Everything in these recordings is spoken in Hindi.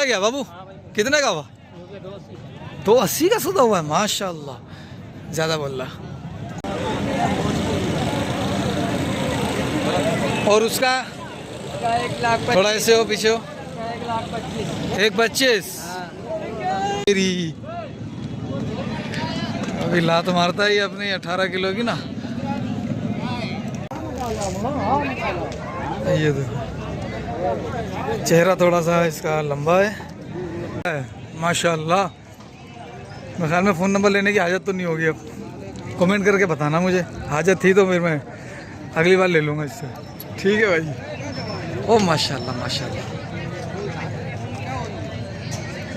गया बाबू? कितने का हुआ? 280 का सौदा हुआ है, माशाल्लाह, ज़्यादा बोल रहा। और उसका 1,25,000 थोड़ा ऐसे हो, पीछे हो। 1,25,000 1,25,000 अभी लात मारता है ये अपनी 18 किलो की ना। ये देखो, चेहरा थोड़ा सा इसका लंबा है माशाल्लाह। मेरे ख्याल में फ़ोन नंबर लेने की हाजत तो नहीं होगी, अब कमेंट करके बताना मुझे। हाजत थी तो फिर मैं अगली बार ले लूँगा इससे। ठीक है भाई। ओ माशाल्लाह माशाल्लाह,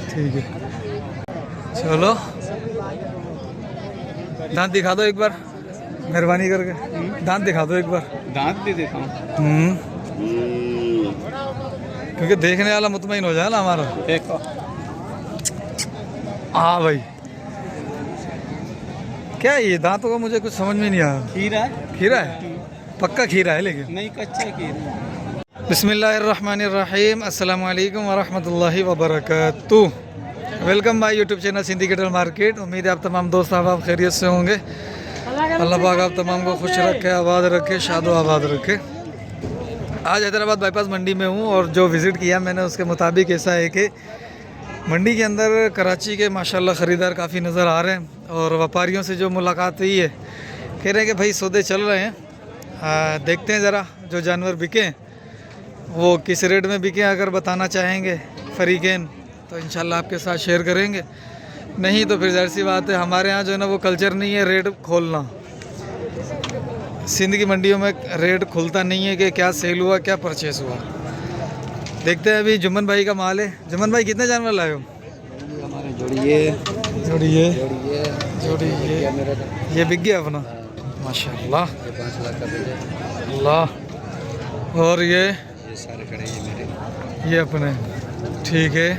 ठीक है। चलो दांत दिखा दो एक बार, मेहरबानी करके। दांत दिखा दो एक बार। दांत भी दिखाऊं? क्योंकि देखने वाला मुतमईन हो जाए ना हमारा। देखो। हाँ भाई, क्या है ये? दांतों का मुझे कुछ समझ में नहीं आया। खीरा है? खीरा है? पक्का खीरा है लेकिन। नहीं, कच्चा खीरा। बिस्मिल्लाहिर्रहमानिर्रहीम, अस्सलाम वालेकुम वरहमतुल्लाहि वबरकातुह। Welcome by YouTube channel Sindhi cattle market. उम्मीद है आप तमाम दोस्त आप खैरियत से होंगे। अल्लाह पाक आप तमाम को खुश रखे, आबाद रखे, शादो आबाद रखे। आज हैदराबाद बाईपास मंडी में हूँ और जो विज़िट किया मैंने उसके मुताबिक ऐसा है कि मंडी के अंदर कराची के माशाल्लाह ख़रीदार काफ़ी नज़र आ रहे हैं। और व्यापारियों से जो मुलाकात हुई है, कह रहे हैं कि भाई सौदे चल रहे हैं। देखते हैं ज़रा जो जानवर बिके वो किस रेट में बिके। अगर बताना चाहेंगे फ़रीक़ैन तो इंशाल्लाह आपके साथ शेयर करेंगे, नहीं तो फिर ज़ाहिर सी बात है हमारे यहाँ जो है ना वो कल्चर नहीं है रेट खोलना। सिंध की मंडियों में रेट खुलता नहीं है कि क्या सेल हुआ क्या परचेस हुआ। देखते हैं। अभी जुम्मन भाई का माल है। जुम्मन भाई कितने जानवर लाए हो? हमारे जोड़िए ये बिक गया अपना, माशाल्लाह। 5 लाख का अल्लाह। और ये सारे खड़े ये मेरे। ये अपने, ठीक है।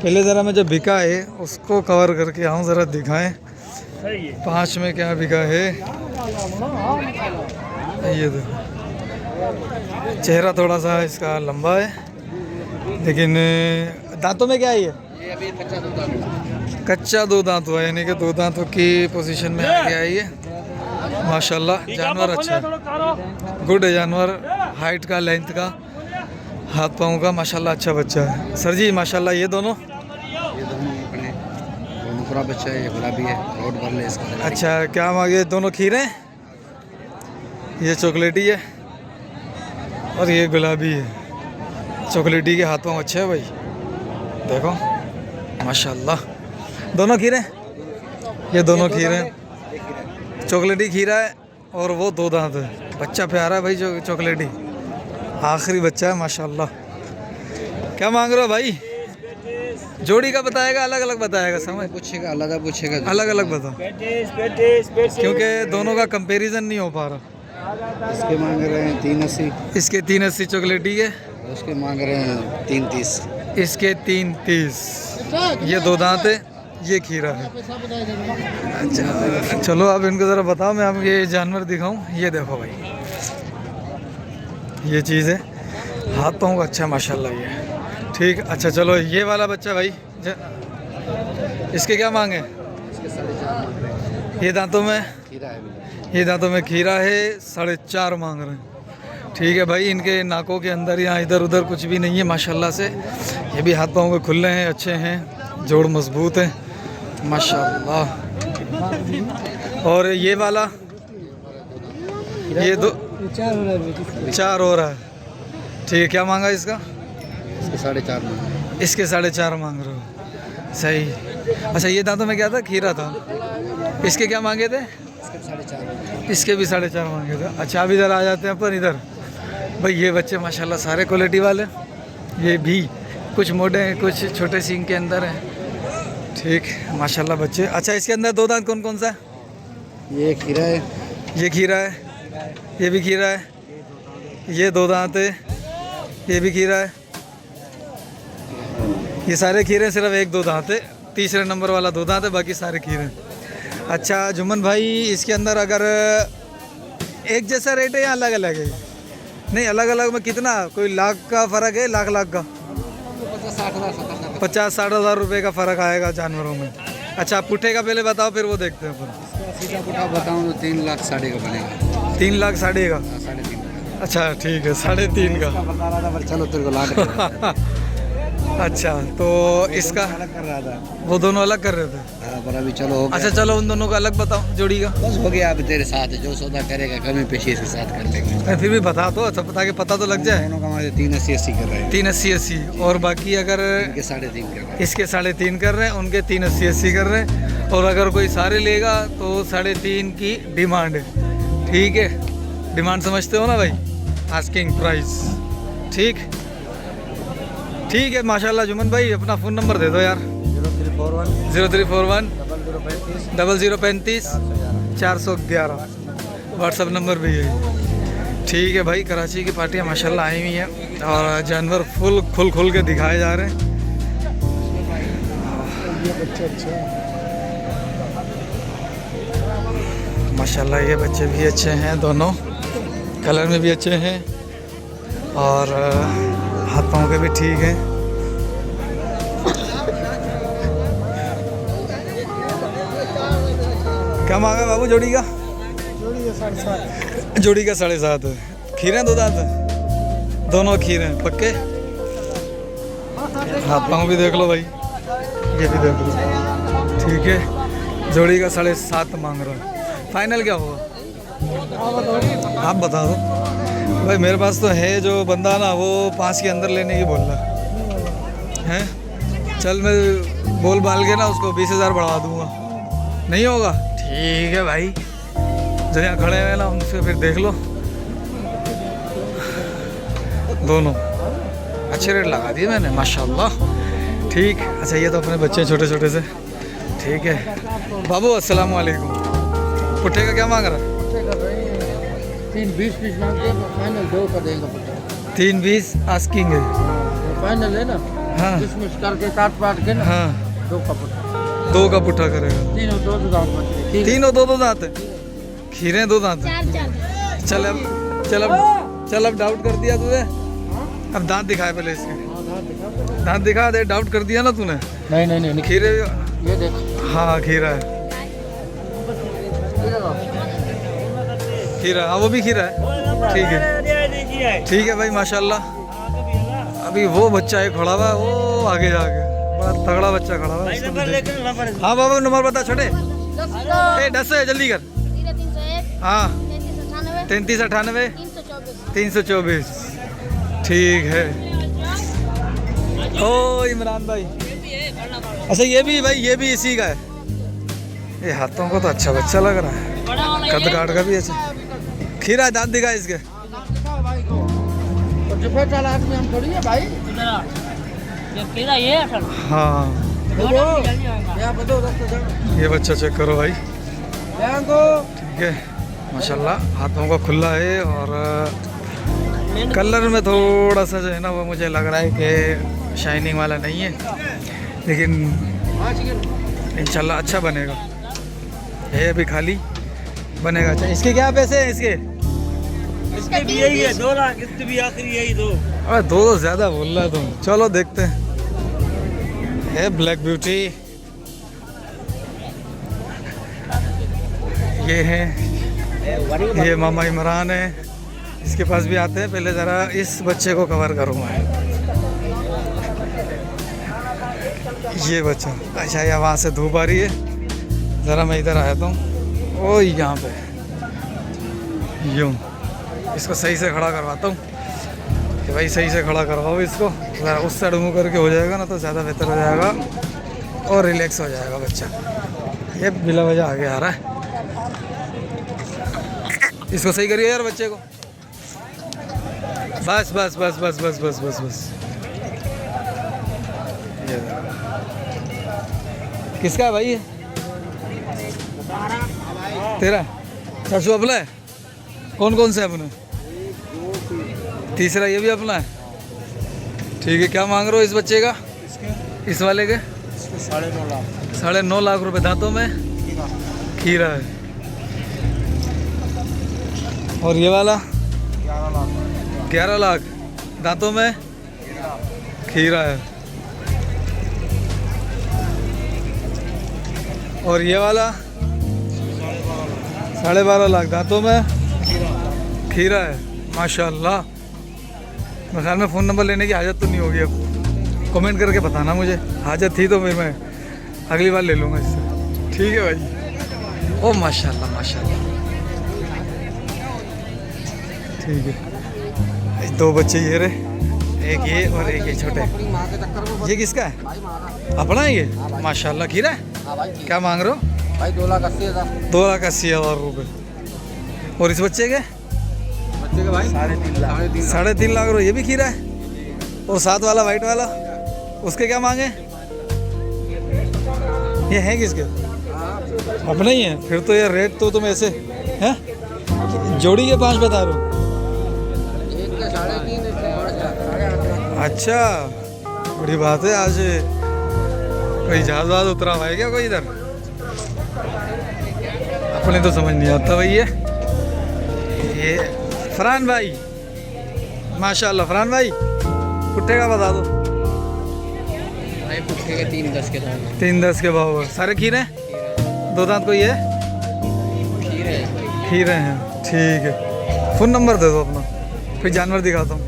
पहले ज़रा मैं जो बिका है उसको कवर करके आऊँ, ज़रा दिखाएं 5 में क्या बिका है। ये देखो, चेहरा थोड़ा सा इसका लंबा है, लेकिन दांतों में क्या है ये? अभी कच्चा 2 दांत हुआ, यानी कि 2 दांतों की पोजीशन में आ गया है ये। माशाल्लाह जानवर अच्छा है, गुड है जानवर, हाइट का, लेंथ का, हाथ पाँव का माशाल्लाह अच्छा बच्चा है। सर जी माशाल्लाह ये दोनों अपने दोनों पूरा बच्चा है। ये गुलाबी है, रोड भर ले इसका। अच्छा, क्या मांगे? दोनों खीरे हैं, ये चॉकलेटी है और ये गुलाबी है। चॉकलेटी के हाथ पाँव अच्छे है भाई, देखो माशाल्लाह। दोनों खीरे, ये दोनों खीरे हैं। चॉकलेटी खीरा है और वो 2 दांत है। बच्चा प्यारा है भाई जो चॉकलेटी, आखिरी बच्चा है माशाल्लाह। क्या मांग रहे हो भाई? जोड़ी का बताएगा अलग अलग बताएगा? समझ पूछेगा अलग, पूछेगा अलग अलग बताओ, क्योंकि दोनों का कंपैरिजन नहीं हो पा रहा। इसके मांग रहे हैं 380, इसके 380 चॉकलेटी के, उसके मांग रहे हैं 330। इसके 330। ये 2 दांत है, ये खीरा है। अच्छा चलो अब इनको ज़रा बताओ, मैं आपको ये जानवर दिखाऊं। ये देखो भाई, ये चीज़ है, हाथ पाँव का अच्छा माशाल्लाह ये। ठीक, अच्छा चलो ये वाला बच्चा भाई इसके क्या मांगे? ये दांतों में खीरा है, ये दांतों में खीरा है, 4.5 मांग रहे हैं। ठीक है भाई, इनके नाकों के अंदर यहाँ इधर उधर कुछ भी नहीं है माशाल्लाह से। ये भी हाथ पाँव के खुले हैं, अच्छे हैं, जोड़ मजबूत है माशाल्लाह। और ये वाला, ये 4 हो रहा है। ठीक है, क्या मांगा इसका? इसके 4.5 मांग। इसके 4.5 मांग रहे हो, सही। अच्छा ये दांतों में क्या था? खीरा था। इसके क्या मांगे थे? इसके 4.5। इसके भी 4.5 मांगे थे। अच्छा अब इधर आ जाते हैं अपन। इधर भाई ये बच्चे माशाल्लाह सारे क्वालिटी वाले, ये भी कुछ मोटे हैं, कुछ छोटे सींग के अंदर हैं। ठीक माशाल्लाह बच्चे। अच्छा इसके अंदर 2 दांत कौन कौन सा है? ये खीरा है, ये खीरा है, ये भी खीरा है, ये 2 दांत है, ये भी खीरा है। ये सारे खीरे, सिर्फ 1-2 दांत है। तीसरे नंबर वाला 2 दांत है, बाकी सारे खीरे। अच्छा जुम्मन भाई, इसके अंदर अगर एक जैसा रेट है या अलग अलग है? नहीं अलग अलग में कितना, कोई लाख का फ़र्क है? लाख का 60,000 70,000 50-60 हज़ार रुपये का फ़र्क आएगा जानवरों में। अच्छा पुट्ठे का पहले बताओ, फिर वो देखते हैं अपन। सीधा पुट्ठा बताऊँ तो 3 लाख साढ़े का बनेगा। 3 लाख साढ़े का। 3.5 अच्छा ठीक है, 3.5 का। बता रहा था पर चलो तेरे को लाट अच्छा तो इसका अलग कर रहा था। वो दोनों अलग कर रहे थे। हाँ, पर अभी चलो हो गया। अच्छा चलो उन दोनों का अलग बताओ जोड़ी का। बस हो गया, अब तेरे साथ है, जो सौदा करेगा कमी पेशी के साथ कर लेंगे। फिर भी बता दो, अच्छा बता के पता तो लग जाए। दोनों का हमारे 380 कर रहे हैं। 380 और बाकी अगर इनके 3.5 कर रहे हैं। इसके 3.5 कर रहे हैं, उनके 380 कर रहे हैं। और अगर कोई सारे लेगा तो 3.5 की डिमांड है। ठीक है, डिमांड समझते हो ना भाई, आस्किंग प्राइस। ठीक ठीक है माशाल्लाह। जुमन भाई अपना फ़ोन नंबर दे दो यार। 0341 0035 411 व्हाट्सअप नंबर भी है। ठीक है भाई, कराची की पार्टियाँ माशाल्लाह आई हुई हैं और जानवर फुल खुल के दिखाए जा रहे हैं। माशाल्लाह ये बच्चे भी अच्छे हैं, दोनों कलर में भी अच्छे हैं और हाथ पाँव के भी ठीक हैं। क्या मांगा बाबू जोड़ी का? जोड़ी का 7.5 है। खीरे 2 दांत है, दोनों खीरे हैं पक्के। हाथ पाँव भी देख लो भाई, ये भी देख लो। ठीक है, जोड़ी का 7.5 मांग रहा है। फाइनल क्या होगा आप बता दो भाई। मेरे पास तो है जो बंदा ना, वो 5 के अंदर लेने की बोल रहा है। चल मैं बोल बाल के ना उसको 20,000 बढ़ा दूंगा। नहीं होगा? ठीक है भाई, जो यहाँ खड़े हैं ना उनसे फिर देख लो। दोनों अच्छे रेट लगा दिए मैंने माशाल्लाह। ठीक, अच्छा ये तो अपने बच्चे छोटे छोटे से। ठीक है बाबू, अस्सलाम वालेकुम। पुट्ठे का क्या मांग रहा है? 3.20 पीस मांगते हैं, फाइनल 2 का देंगे। 3.20 आस्किंग है। फाइनल है ना? हाँ 20 मिस करके काट पाट के ना। हाँ 2 का पुट्ठा। 2 का पुट्ठा करेगा। 3 और 2 दांत बचे। 3 और 2 दांत है। खीरे 2 दांत है। चल अब डाउट कर दिया तूने। अब दांत दिखाए पहले इसके। दांत दिखा दे, डाउट कर दिया ना तूने। नहीं खीरे ये देख। हाँ खीरा है, खीरा। हाँ वो भी खीरा है। ठीक है भाई माशाल्लाह। अभी वो बच्चा है खड़ा हुआ है, वो आगे जाके बड़ा तगड़ा बच्चा खड़ा हुआ है। हाँ बाबा नंबर बता छोटे। 10 है, जल्दी कर। हाँ 3398 324। ठीक है। ओ इमरान भाई, अच्छा ये भी भाई, ये भी इसी का है। ये हाथों को तो अच्छा बच्चा लग रहा है, कद काट का भी अच्छा। खीरा दांत दिखा इसके। आदमी हम थोड़ी है भाई। हाँ ये बच्चा चेक करो भाई। ठीक है माशाल्लाह, हाथों का खुला है और कलर में थोड़ा सा जो है ना वो मुझे लग रहा है कि शाइनिंग वाला नहीं है, लेकिन इंशाल्लाह अच्छा बनेगा। है अभी खाली, बनेगा अच्छा। इसके क्या पैसे हैं इसके? इसके भी यही है 2 लाख, इसके भी आखिरी यही 2। अरे 2 तो ज़्यादा बोल रहा है तुम। चलो देखते हैं। है ब्लैक ब्यूटी, ये है, ये मामा इमरान है, इसके पास भी आते हैं। पहले ज़रा इस बच्चे को कवर करूँगा। ये बच्चा, अच्छा या वहाँ से धूप आ रही है, ज़रा मैं इधर आया हूँ। ओ यहाँ पे यूँ इसको सही से खड़ा करवाता हूँ कि भाई सही से खड़ा करवाओ इसको। ज़रा उस साइड मुँह करके हो जाएगा ना तो ज़्यादा बेहतर हो जाएगा और रिलैक्स हो जाएगा बच्चा। ये बिला वजह आगे आ रहा है, इसको सही करिए यार बच्चे को। बस बस बस बस बस बस बस बस। ये किसका है भाई ये? तेरा? चाचू अपना है? कौन कौन से अपने? तीसरा ये भी अपना है। ठीक है, क्या मांग रहे हो इस बच्चे का? इस वाले के 9.5 लाख। 9.5 लाख रुपए दांतों में खीरा है। और ये वाला 11 लाख। 11 लाख दांतों में खीरा है। और ये वाला 12.5 लाख। दांतों में खीरा है माशाल्लाह। मेरे ख्याल में फ़ोन नंबर लेने की हाजत तो नहीं होगी अब, कमेंट करके बताना मुझे। हाजत थी तो फिर मैं अगली बार ले लूँगा इससे। ठीक है भाई। ओ माशाल्लाह माशाल्लाह। ठीक है। दो बच्चे ये रहे, एक ये और एक ये छोटे। ये किसका है? अपना है ये? माशाल्लाह। खीरा है? क्या मांग रहे हो? भाई 2,80,000। 2,80,000 रुपये। और इस बच्चे के? बच्चे के भाई 3.5 लाख। 3.5 लाख रुपये। ये भी खीरा है? और साथ वाला वाइट वाला उसके क्या मांगे? ये हैं किसके? अपने ही है? फिर तो ये रेट तो तुम ऐसे हैं जोड़ी के 5 बता रहे हो? एक के 3.5, एक के 8,500। अच्छा बड़ी बात है। आज कोई जहाज वहाज उतरा हुआ है क्या कोई इधर? अपने तो समझ नहीं आता भाई। ये फरहान भाई माशाल्लाह। फरहान भाई पुट्ठे का बता दो। भाई पुट्ठे के 3.10 के दाम। 3.10 के भाव। सारे खीरे? 2 दांत कोई है? खीरे खीरे हैं। ठीक है। फ़ोन नंबर दे दो अपना, फिर जानवर दिखाता हूँ।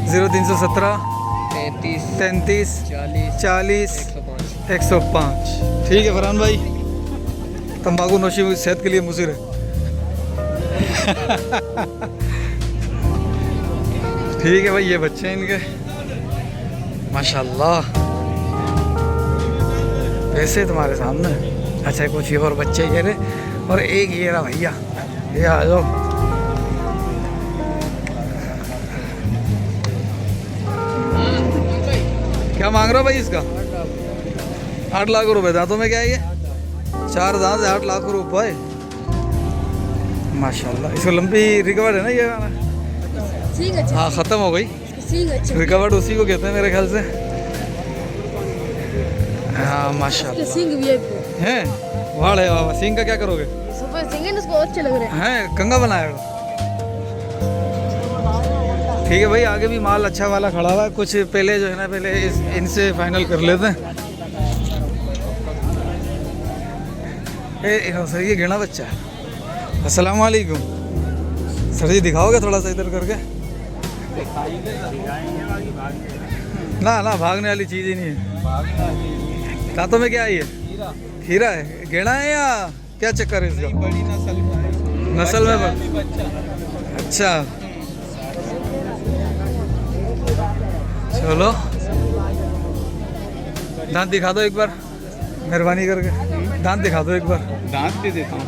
0317 33 40 105। ठीक है फरहान भाई। तंबाकू नोशी सेहत के लिए मुसीर है। ठीक है भाई। ये बच्चे हैं इनके माशाल्लाह। पैसे तुम्हारे सामने। अच्छा कुछ ये और बच्चे ये रहे, और एक ये रहा भैया। ये आ जाओ। क्या मांग रहे हो भाई इसका? 8 लाख रुपए। दांतों में क्या है ये? 4 दांत है, 8 लाख रुपए माशाल्लाह। इसको लंबी रिकवर्ड है ना ये वाला? हाँ ख़त्म हो गई रिकवर्ड, उसी को कहते हैं मेरे ख्याल से। हाँ माशाल्लाह हैं। वाड़ है बाबा। सिंह का क्या करोगे? अच्छे लग रहे हैं कंगा बनाएगा। ठीक है भाई। आगे भी माल अच्छा वाला खड़ा हुआ है। कुछ पहले जो है ना, पहले इनसे फाइनल कर लेते हैं। सर ये गिना बच्चा है। अस्सलाम वालेकुम सर जी, दिखाओगे थोड़ा सा इधर करके? ना ना भागने वाली चीज़ ही नहीं है। दांतों में क्या है ये? खीरा है? गेड़ा है या क्या चक्कर है इसका? बड़ी नस्ल में अच्छा चलो दांत दिखा दो एक बार मेहरबानी करके। दांत दिखा दो एक बार। दांत भी देता हूँ।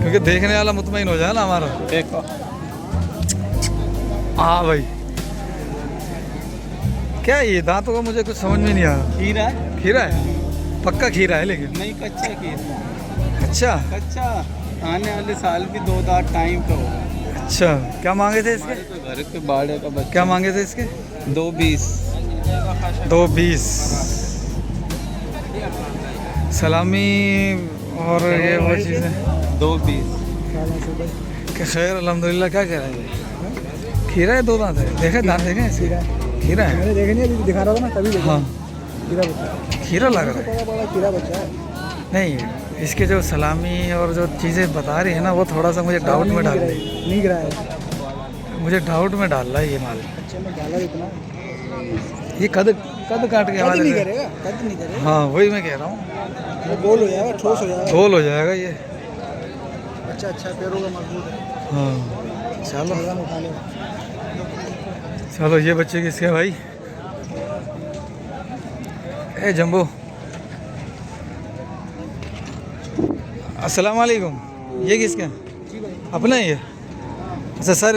क्योंकि देखने वाला मुतमईन हो जाए ना हमारा। देखो हाँ भाई। क्या है ये? दांतों का मुझे कुछ समझ में नहीं आया। खीरा है? खीरा है? पक्का खीरा है लेकिन? नहीं कच्चा खीरा। अच्छा कच्चा आने वाले साल भी 2 दांत टाइम पे होगा। अच्छा। क्या मांगे थे इसके? तो घर के बाड़े का बच्चा। क्या मांगे थे इसके? 2.20। 2.20। सलामी और ये वो चीज़ें 2.20। कि खैर अल्हम्दुलिल्लाह। क्या कह रहा है ये? खीरा है? 2 दांत है? देखे दांत देखे इसके? खीरा है? मैंने देखे नहीं, अभी दिखा रहा था ना तभी देखा। हाँ खीरा बच्चा खीरा लग रहा है। बड़ा खीरा बच्चा है। नहीं इसके जो सलामी और जो चीज़ें बता रही है ना, वो थोड़ा सा मुझे डाउट में डाल रही है। नहीं गिरा है। मुझे डाउट में डाल रहा है ये माल। अच्छा मैं डाला इतना। ये कद कद काट के हमारे से। करेगा, कद नहीं करेगा। हाँ वही मैं कह रहा हूँ। वो गोल हो जाएगा, ठोस हो जाएगा। गोल हो जाएगा ये। अच्छा अच्छा पैरों का मजबूत है। हाँ चलो मजा में उठाने का। चलो। ये बच्चे किसके हैं भाई? ए जंबो। अस्सलाम वालेकुम। ये किसके हैं? अपना ही है? अच्छा सर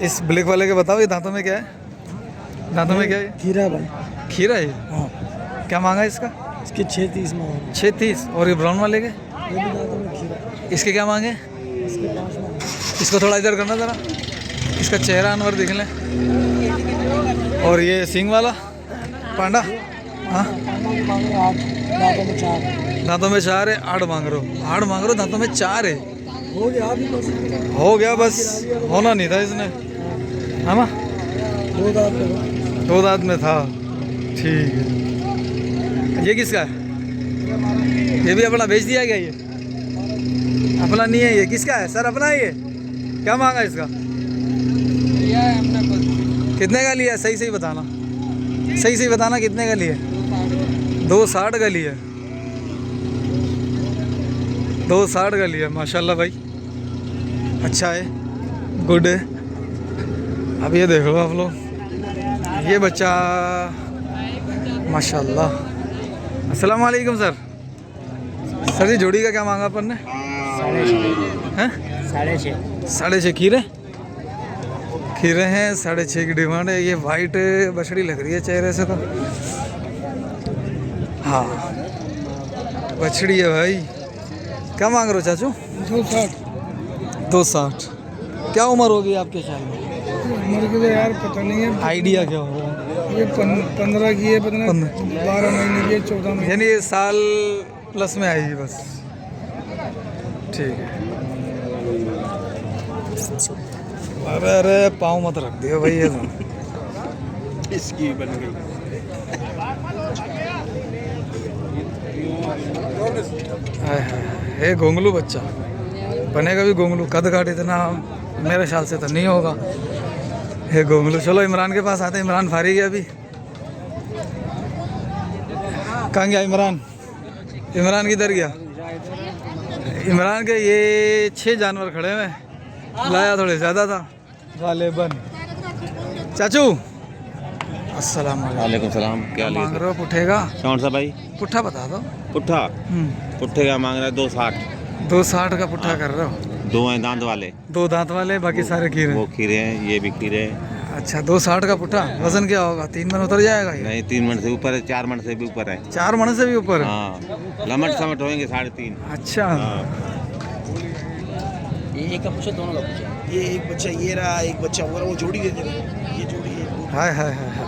इस ब्लैक वाले के बताओ, ये दांतों में क्या है? दांतों में क्या है? खीरा भाई। खीरा है? हाँ क्या मांगा है इसका? इसके 6.30 में होगा। 6.30। और ये ब्राउन वाले के? ये भी दांतों में खीरा। इसके क्या मांगे? इसके 5 में। इसको थोड़ा इधर करना ज़रा, इसका चेहरा अनवर दिख लें। और ये सिंग वाला पांडा? हाँ दांतों में 4। दांतों में 4 है। 8 मांग रहे हो? 8 मांग रहे हो, दांतों में 4 है। हो गया अभी बस। हो गया बस, होना नहीं था इसने। है ना? 2 दांत पे 2 दांत में था। ठीक है। ये किसका है? ये भी अपना बेच दिया गया? ये अपना नहीं है, ये किसका है सर? अपना है ये? क्या मांगा इसका? कितने का लिया? सही सही बताना, सही सही बताना कितने का लिया? 260 का लिया, 260 का लिया। माशाल्लाह भाई, अच्छा है, गुड है। अब ये देख लो आप लोग, ये बच्चा माशाल्लाह। अस्सलाम वालेकुम सर। सर जी जोड़ी का क्या मांगा अपन ने? 6.5 खीरे, खीरे हैं 6.5 की डिमांड है। ये वाइट बछड़ी लग रही है चेहरे से तो। हाँ बछड़ी है भाई। क्या मांग रहे हो चाचू? 260। क्या उम्र होगी आपके ख्याल में? उम्र की तो यार पता नहीं है। आइडिया क्या होगा? ये 15 की है, पता नहीं 12 महीने की है, 14 महीने। यानी ये साल प्लस में आएगी बस। ठीक है। अरे अरे पाँव मत रख दियो भाई ये तो। इसकी बन गई। हाय हाय, ये गोंगलू बच्चा बनेगा भी गोंगलू। कद काट इतना मेरे ख्याल से तो नहीं होगा। हे गोंगलू। चलो इमरान के पास आते हैं। इमरान फारी गया अभी। कहाँ गया इमरान? इमरान किधर गया? इमरान के ये 6 जानवर खड़े हुए, लाया थोड़े ज़्यादा था गालिबन। चाचू अस्सलाम वालेकुम सलाम। क्या मांग रहे हो पुट्ठे का? कौन सा भाई? पुट्ठा बता दो। पुट्ठा? पुट्ठे का मांग रहा है 260। 260 का पुट्ठा कर रहे हो? 2 हैं दांत वाले। 2 दांत वाले, बाकी सारे खीरे। वो खीरे हैं, ये भी खीरे हैं। अच्छा 260 का पुट्ठा। वजन क्या होगा? 3 मन उतर जाएगा ये? नहीं 3 मन से ऊपर है, 4 मन से भी ऊपर है। 4 मन से भी ऊपर है? हाँ लमट समट होंगे 3.5। अच्छा हाँ। ये एक का पूछा, दोनों का पूछा। ये एक बच्चा ये रहा, एक बच्चा वो रहा, वो जोड़ी दे देगा। ये जोड़ी है। हाय हाय हाय हाय।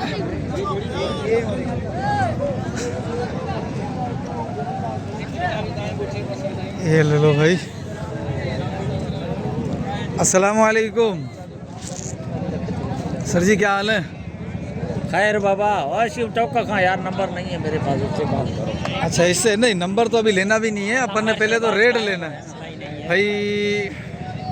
ये ले लो भाई। अस्सलाम वालेकुम सर जी, क्या हाल है? खैर बाबा, और शिव टॉप का कहाँ यार, नंबर नहीं है मेरे पास, उससे बात करो। अच्छा इससे नहीं, नंबर तो अभी लेना भी नहीं है अपन ने, पहले तो रेट लेना है भाई।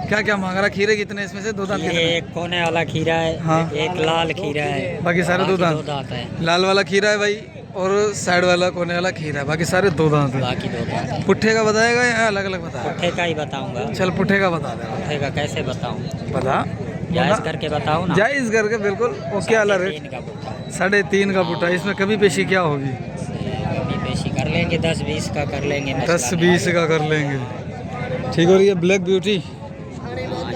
क्या क्या मांग रहा? खीरे कितने इसमें से? 2 दांत कितने? एक कोने वाला खीरा है, हाँ। एक लाल खीरा है, बाकी सारे 2 दांत। है, लाल वाला खीरा है भाई, और साइड वाला कोने वाला खीरा है, बाकी सारे 2 दांत है। बाकी 2 दांत है। पुट्ठे का बताएगा या अलग अलग बताएगा? पुट्ठे का ही बताऊंगा। चल पुट्ठे का बता दे। पुट्ठे का कैसे बताऊं? बता। जायज करके बताऊं ना? जायज करके बिल्कुल। ओके वाला रेट 3.5 का पुट्ठा। 3.5 का पुट्ठा। इसमें कभी पेशी क्या होगी? कमी पेशी कर लेंगे, 10-20 का कर लेंगे, 10-20 का कर लेंगे। ठीक। और ये ब्लैक ब्यूटी?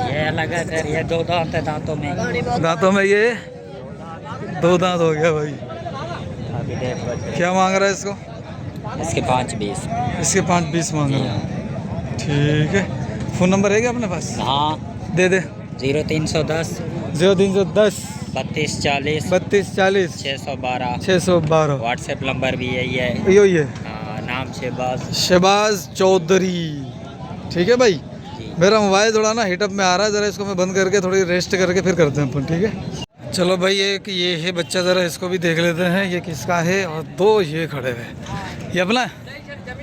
ये अलग है सर, ये 2 दांत है दांतों में। दांतों में ये 2 दांत हो गया भाई। अभी देखो क्या मांग रहा है इसको? इसके 5-20। इसके 5-20 मांग रहा है। ठीक है। फ़ोन नंबर है क्या अपने पास? हाँ दे दे। 0310 0310 3240 3240 612। 612। व्हाट्सएप नंबर भी यही है। यो ये हाँ, नाम शहबाज चौधरी। ठीक है भाई। मेरा मोबाइल थोड़ा ना हीटअप में आ रहा है, ज़रा इसको मैं बंद करके थोड़ी रेस्ट करके फिर करते हैं अपन। ठीक है चलो भाई। एक ये है बच्चा, ज़रा इसको भी देख लेते हैं ये किसका है। और 2 ये खड़े हुए, ये अपना है?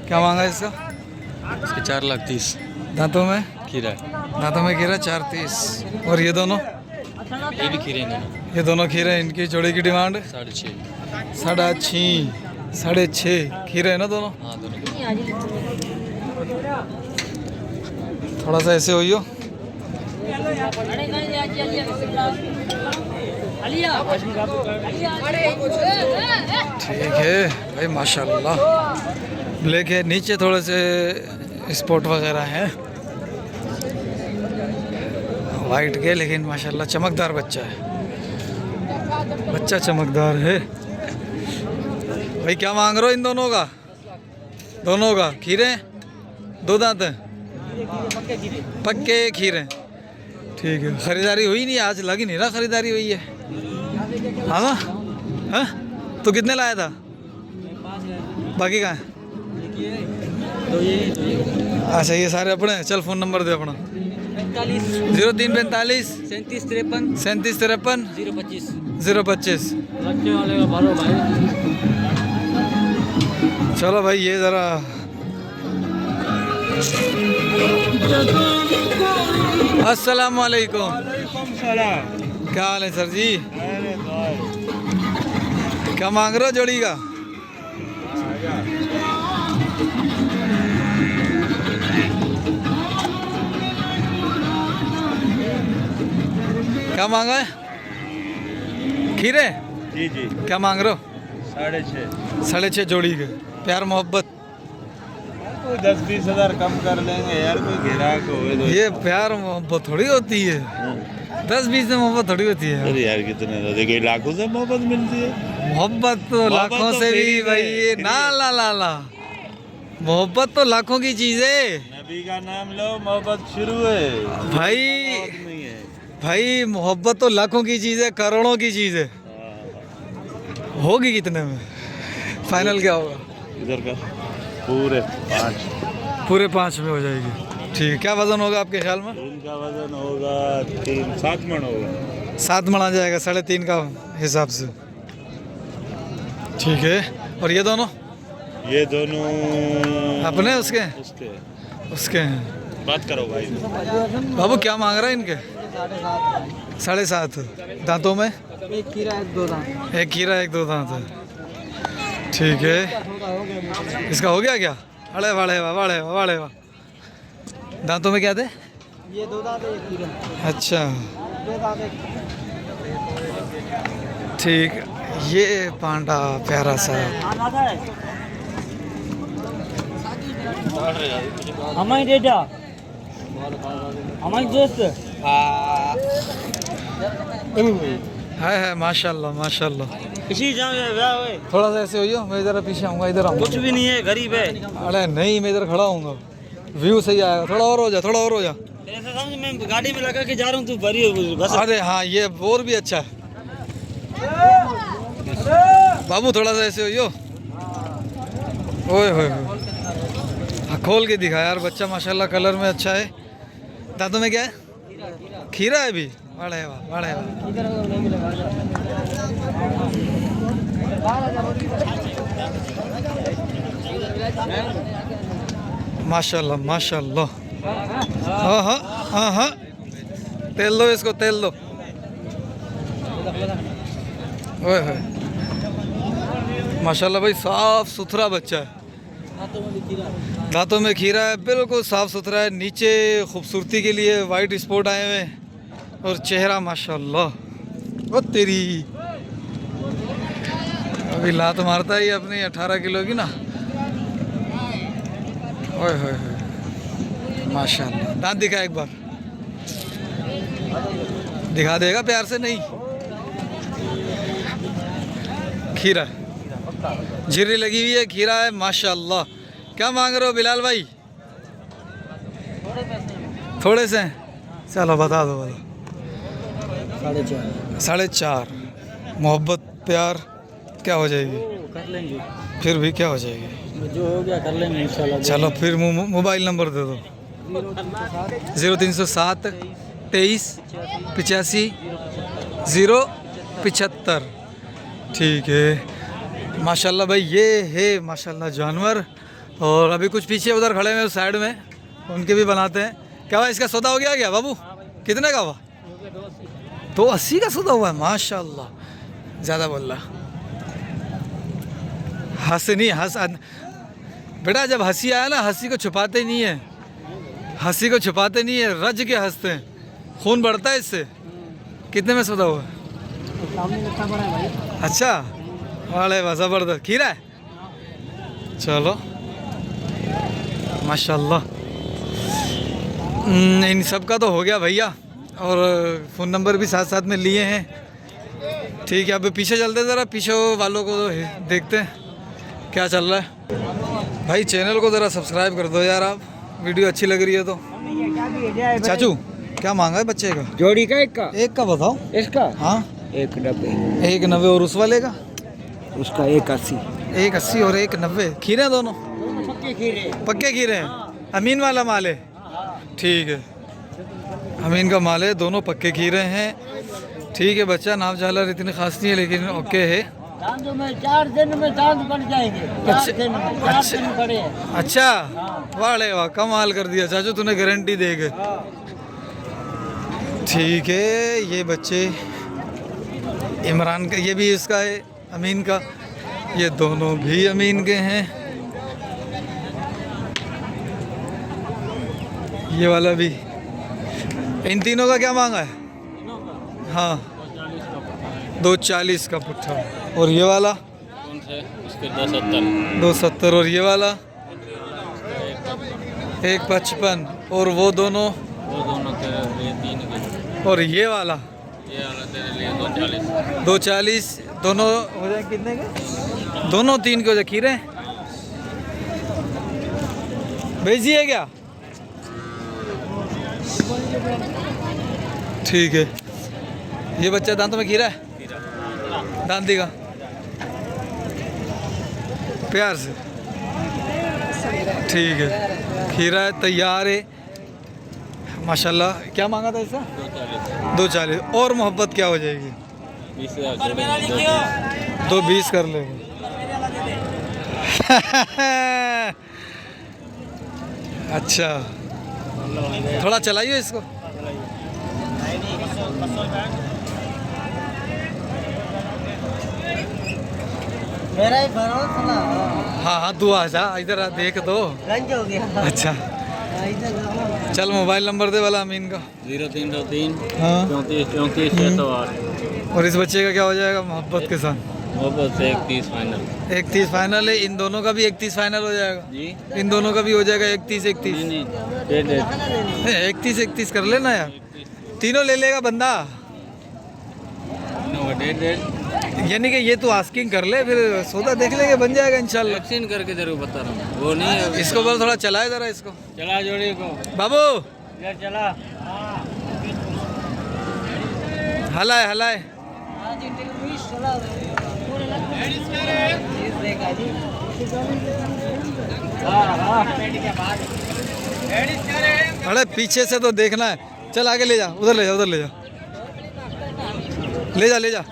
क्या मांगा है इसका? इसके 4,30,000। दांतों में खीरा। दांतों में खीरा 4.30। और ये दोनों? ये भी खीरे हैं। ये दोनों खीरे हैं। इनकी जोड़ी की डिमांड 6.5। 6.5 खीरे है ना दोनों? हाँ दोनों। थोड़ा सा ऐसे होइयो। ठीक है भाई माशाल्लाह। ब्लैक है, नीचे थोड़े से स्पॉट वगैरह हैं वाइट के, लेकिन माशाल्लाह चमकदार बच्चा है। बच्चा चमकदार है भाई। क्या मांग रहे हो इन दोनों का? दोनों का खीरे 2 दांत हैं, पक्के खीरे। ठीक है। खरीदारी हुई नहीं आज? लग ही नहीं रहा खरीदारी हुई है। हाँ ना? हाँ तो कितने लाया था? बाकी कहाँ है? अच्छा ये सारे अपने हैं। चल फ़ोन नंबर दे अपना। 0345 3753 025 025। चलो भाई ये ज़रा अस्सलाम वालेकुम। क्या हाल है सर जी? क्या मांग रहे हो जोड़ी का? क्या मांगा है? खीरे? जी जी क्या मांग रहे हो? 6.5 6.5 जोड़ी के। प्यार मोहब्बत 10-20 हज़ार कम कर लेंगे यार, कोई ग्राहक हो तो। ये प्यार मोहब्बत थोड़ी होती है, 10-20 में मोहब्बत थोड़ी होती है। अरे यार कितने देखिए लाखों से मोहब्बत मिलती है। मोहब्बत तो लाखों तो से भी फ्री भाई है, ना ला ला ला, मोहब्बत तो लाखों की चीज है नबी का नाम लो, मोहब्बत शुरू है। भाई। नहीं है भाई मोहब्बत तो लाखों की चीज है, करोड़ों की चीज है। होगी कितने में? फाइनल क्या होगा? इधर का पूरे 5। पूरे 5 में हो जाएगी। ठीक है। क्या वजन होगा आपके ख्याल में? इनका वजन होगा 3-7 मन होगा। 7 मन आ जाएगा 3.5 का हिसाब से। ठीक है। और ये दोनों ये दोनों अपने उसके उसके उसके हैं। बात करो भाई। बाबू क्या मांग रहा है इनके? 7.5। दांतों में एक खीरा एक दो दांत। एक खीरा एक दो दांत है। ठीक है। इसका हो गया क्या? अरे वाड़े वाह वाड़े वाह वाड़े वाह। दांतों में क्या थे? ये दो दांत एक खीरा। अच्छा दो दांत एक। ठीक। ये पांडा प्यारा सा हमारी डेटा हमारी दोस्त है माशाल्लाह माशाल्लाह। इसी जाओ थोड़ा सा ऐसे होइयो, मैं ज़रा पीछे आऊँगा, इधर आऊँगा। कुछ भी नहीं है, गरीब है। अरे नहीं, मैं इधर खड़ा हूँगा, व्यू सही आएगा। थोड़ा और हो जा, थोड़ा और हो जा। ऐसा समझ मैं गाड़ी में लगा के जा रहा हूँ, तू भरी हो बस। अरे हाँ ये और भी अच्छा है। बाबू थोड़ा सा ऐसे होइयो। ओए होए होए। हाँ खोल के दिखा यार, बच्चा माशाल्लाह कलर में अच्छा है। दांतों में क्या है? खीरा है भी। वाड़े वाह वाड़े वाह। माशाल्लाह माशाल्लाह। हाँ हाँ हाँ हाँ, तेल दो इसको, तेल दो। ओए होए माशाल्लाह भाई, साफ सुथरा बच्चा है। दांतों में खीरा है, बिल्कुल साफ सुथरा है। नीचे खूबसूरती के लिए वाइट स्पॉट आए हुए हैं और चेहरा माशाल्लाह। वो तेरी अभी लात मारता है ये अपनी 18 किलो की ना। ओए होए होए माशाल्लाह। दांत दिखा एक बार, दिखा देगा प्यार से? नहीं, खीरा झिर्री लगी हुई है, खीरा है माशाल्लाह। क्या मांग रहे हो बिलाल भाई? थोड़े से? चलो बता दो, बोलो। 4.5। मोहब्बत प्यार क्या हो जाएगी? कर लेंगे, फिर भी क्या हो जाएगी? जो हो गया कर लेंगे इंशाल्लाह। चलो फिर मोबाइल नंबर दे दो। 0307 23 85 075। ठीक है माशाल्लाह भाई, ये है माशाल्लाह जानवर। और अभी कुछ पीछे उधर खड़े हैं साइड में, उनके भी बनाते हैं। क्या भाई इसका सौदा हो गया क्या बाबू? कितने का हुआ? 280 का सौदा हुआ है माशाल्लाह। ज़्यादा बोल रहा। हंस नहीं, हंस बेटा, जब हंसी आया ना, हंसी को छुपाते नहीं है, हंसी को छुपाते नहीं है, रज के हंसते हैं, खून बढ़ता है इससे। कितने में सौदा हुआ? अच्छा वाले वाह, ज़बरदस्त खीरा है। चलो माशाल्लाह। इन सब का तो हो गया भैया, और फ़ोन नंबर भी साथ साथ में लिए हैं। ठीक है, अब पीछे चलते ज़रा, पीछे वालों को देखते हैं क्या चल रहा है। भाई चैनल को ज़रा सब्सक्राइब कर दो यार आप, वीडियो अच्छी लग रही है तो। चाचू क्या मांगा है बच्चे का? जोड़ी का एक का बताओ। इसका हाँ 190। 190। और उस वाले का? उसका 180। 180 और 190। खीरे हैं दोनों? पक्के खीरे। पक्के खीरे हैं। अमीन वाला माल है? ठीक है, अमीन का माल है, दोनों पक्के खीरे हैं। ठीक है, बच्चा नाम झालर इतनी खास नहीं है, लेकिन ओके है। चांद में 4 दिन में चांद पड़ जाएंगे। 4 दिन में 4 दिन पड़े हैं। अच्छा, वाह रे वाह, कमाल कर दिया चाचू तूने, गारंटी दे के। ठीक है, ये बच्चे इमरान का, ये भी इसका है, अमीन का, ये दोनों भी अमीन के हैं। ये वाला भी। इन तीनों का क्या मांगा है? हाँ, 240 का पुट्ठा। और ये वाला कौन से? इसके 270। 270। और ये वाला 155। और वो दोनों तेरे लिए 3 के। और ये वाला तेरे लिए 240। 240। दोनों हो जाए कितने के? दोनों 3 के हो जाए। खीरे भेज दिए क्या? ठीक है। ये बच्चा दांतों में खीरा है, दांत देगा प्यार से। ठीक है, खीरा है, तैयार है माशाल्लाह। क्या मांगा था इसका? 240। और मोहब्बत क्या हो जाएगी? 220 कर लेंगे। अच्छा, थोड़ा चलाइए इसको। मेरा ही भरोसा ना। हाँ हाँ, तू आ जा इधर, देख दो। गंज हो गया। अच्छा, चल मोबाइल नंबर दे वाला अमीन का। 0303 हाँ। 34 608। और इस बच्चे का क्या हो जाएगा मोहब्बत के साथ? मोहब्बत से 31 फाइनल। 31 फाइनल है। इन दोनों का भी 31 फाइनल हो जाएगा जी। इन दोनों का भी हो जाएगा 31 31। नहीं, डेढ़ 31 31 कर लेना यार, तीनों ले लेगा बंदा। डेढ़। यानी कि ये तू आस्किंग कर ले, फिर सौदा देख लेंगे, बन जाएगा इंशाल्लाह। वैक्सीन करके तेरे को बता रहा हूँ, वो नहीं है। इसको बोल थोड़ा चलाए जरा इसको। चला जोड़ी को बाबू, इधर चला। हलाए हलाए। अरे पीछे से तो देखना है। चल आगे ले जा, उधर ले जा, उधर ले जा, ले जा ले जा।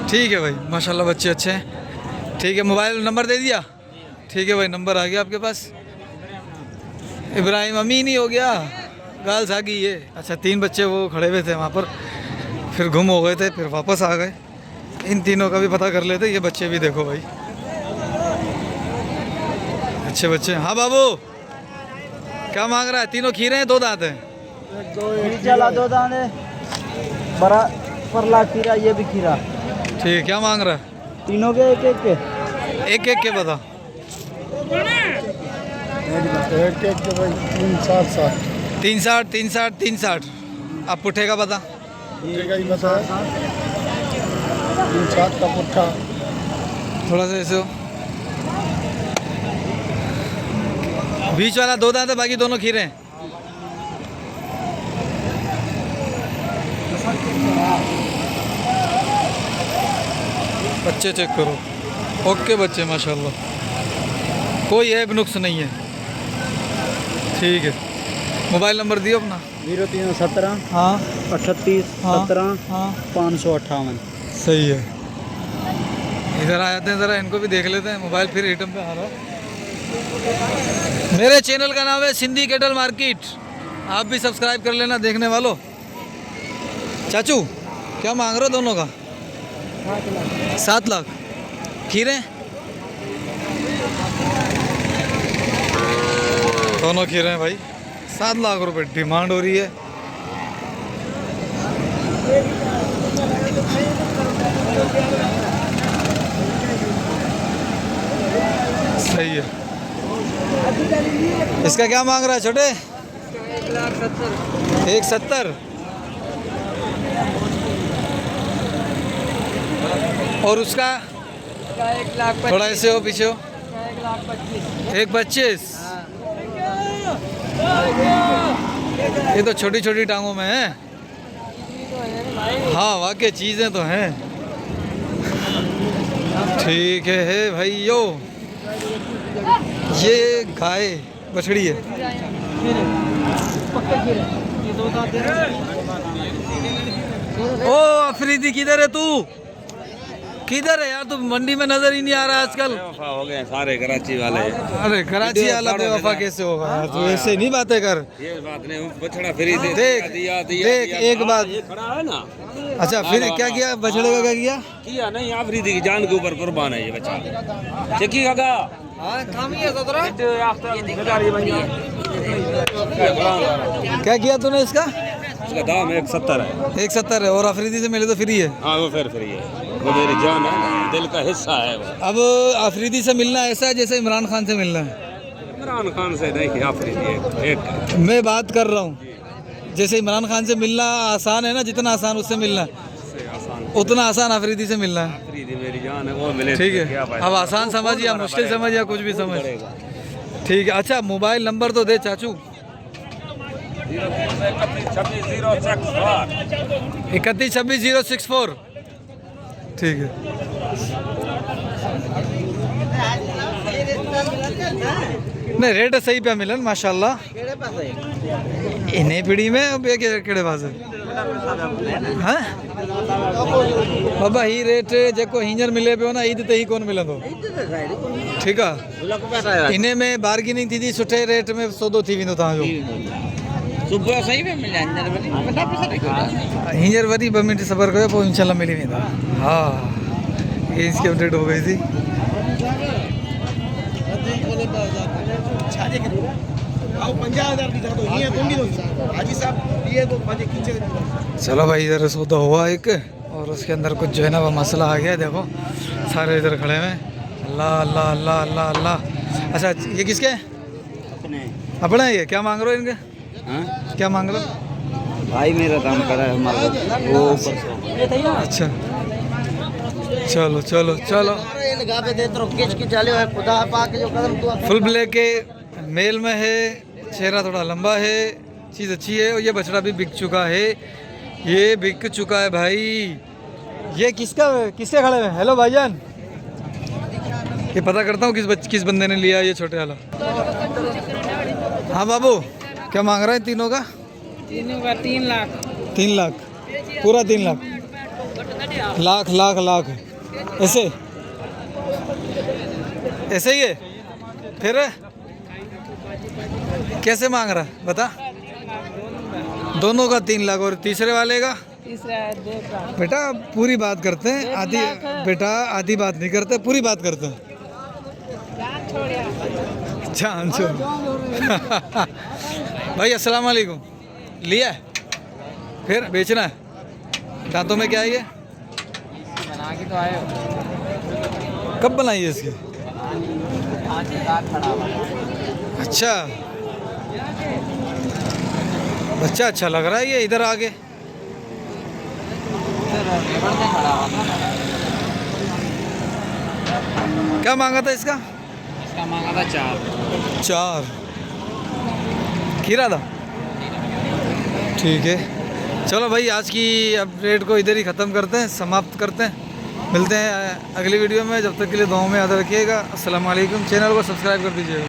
ठीक है भाई, माशाल्लाह बच्चे अच्छे हैं। ठीक है, मोबाइल नंबर दे दिया। ठीक है भाई, नंबर आ गया आपके पास। इब्राहिम अमीन ही हो गया, गर्ल्स आ गई ये। अच्छा, 3 बच्चे वो खड़े हुए थे वहाँ पर, फिर गुम हो गए थे, फिर वापस आ गए। इन तीनों का भी पता कर लेते। ये बच्चे भी देखो भाई, अच्छे बच्चे। हाँ बाबू, क्या मांग रहा है? तीनों खीरे हैं, 2 दांत हैं। चला 2 दाने बड़ा परला खीरा, ये भी खीरा। ठीक, क्या मांग रहा है? तीनों के एक एक के। एक एक के बता। एक एक के भाई 360 360 360 360। अब पुट्ठे का बता। का ही बता। 360 का पुट्ठा। थोड़ा सा ऐसे हो। बीच वाला 2 दांत है, बाकी दोनों खीरे हैं। बच्चे चेक करो, ओके बच्चे माशाल्लाह, कोई ऐब नुक्स नहीं है। ठीक है, मोबाइल नंबर दियो अपना। 0317 हाँ 38 हाँ 17 हाँ 558। सही है। इधर आ जाते हैं, ज़रा इनको भी देख लेते हैं। मोबाइल फिर रिटर्न पे आ रहा है। मेरे चैनल का नाम है सिंधी कैटल मार्केट, आप भी सब्सक्राइब कर लेना देखने वालों। चाचू क्या मांग रहे हो दोनों का? 7 लाख। खीरे दोनों खीरे हैं भाई, 7 लाख रुपए डिमांड हो रही है। सही है। इसका क्या मांग रहा है छोटे? 1,70। और उसका 1,25,000। थोड़ा ऐसे हो, पीछे हो। 1,25,000। ये तो छोटी छोटी टांगों में है। हाँ वाकई चीज़ें तो हैं। ठीक है भाइयों, ये गाय बछड़ी है। ओ अफरीदी किधर है तू? किधर है यार तू? मंडी में नजर ही नहीं आ रहा आजकल। हो गए सारे कराची वाले। अरे कराची वाला बेवफा कैसे होगा यार? तू ऐसे नहीं बातें कर। ये बात नहीं, बछड़ा फ्री दे देख देख एक बात। ये खड़ा है ना। अच्छा फिर क्या किया बछड़े का? क्या किया? किया नहीं, आफरीदी की जान के ऊपर कुर्बान है ये बच्चा। चेकी काका क्या किया तूने इसका? इसका दाम 170 है। 170 है और अफरीदी से मिले तो फ्री है। हाँ वो फिर फ्री है, वो मेरी जान है, दिल का हिस्सा है वो। अब अफरीदी से मिलना ऐसा है जैसे इमरान खान से मिलना है। इमरान खान से नहीं, आफरीदी एक मैं बात कर रहा हूँ जैसे इमरान खान से मिलना आसान है ना, जितना आसान उससे मिलना है उतना आसान अफरीदी से मिलना है। आफरीदी मेरी जान है, वो मिले ठीक है, अब आसान समझ या मुश्किल समझ या कुछ भी समझ। ठीक है, अच्छा मोबाइल नंबर तो दे चाचू। 3126 064। ठीक है। नहीं रेट सही पे मिलन माशाल्लाह। इन्हें पीढ़ी में अब ये केड़े पास है हाँ बाबा ही रेट जेको हींजर मिले पियो ना ईद ते ही कोन मिलंदो। ठीक है, इन्हें में बार्गेनिंग थी सुठे रेट में सौदो थी वेंदो तव्हांजो। सुबह सही में मिला हींजर वरी 2 मिनट सबर कयो पोइ इंशाल्लाह मिली वेंदा। हाँ ये इसकी अपडेट हो गई थी। चलो भाई इधर सौदा हुआ एक और उसके अंदर कुछ जो है ना वो मसला आ गया। देखो सारे इधर खड़े हैं। अल्लाह अल्लाह अल्लाह अल्लाह अल्लाह। अच्छा ये किसके हैं? अपना है ये? क्या मांग रहे हो इनके? क्या मांग रहे हो? भाई मेरा काम कर रहा है हमारा वो ऊपर से। अच्छा चलो चलो चलो। फुल ब्लैक के मेल में है, चेहरा थोड़ा लंबा है, चीज़ अच्छी है और ये बछड़ा भी बिक चुका है। ये बिक चुका है भाई। ये किसका किसके खड़े हैं? हेलो भाईजान, ये पता करता हूँ किस बंदे ने लिया ये छोटे वाला। हाँ बाबू क्या मांग रहे हैं तीनों का? 3 लाख। 3 लाख पूरा 3 लाख लाख लाख लाख ऐसे ऐसे ही है। फिर कैसे मांग रहा बता? दोनों का 3 लाख और तीसरे वाले का? बेटा पूरी बात करते हैं, आधी बेटा आधी बात नहीं करते, पूरी बात करते हैं। जान छोड़ भाई अस्सलाम वालेकुम। लिया है फिर बेचना है? दांतों में क्या है ये? बना के तो आए हो। कब बनाई है इसकी? अच्छा बच्चा अच्छा लग रहा है ये। इधर आगे क्या मांगा था इसका? इसका मांगा था 4। खीरा था। ठीक है चलो भाई आज की अपडेट को इधर ही ख़त्म करते हैं, समाप्त करते हैं। मिलते हैं अगली वीडियो में, जब तक के लिए दुआओं में याद रखिएगा। अस्सलाम वालेकुम। चैनल को सब्सक्राइब कर दीजिएगा।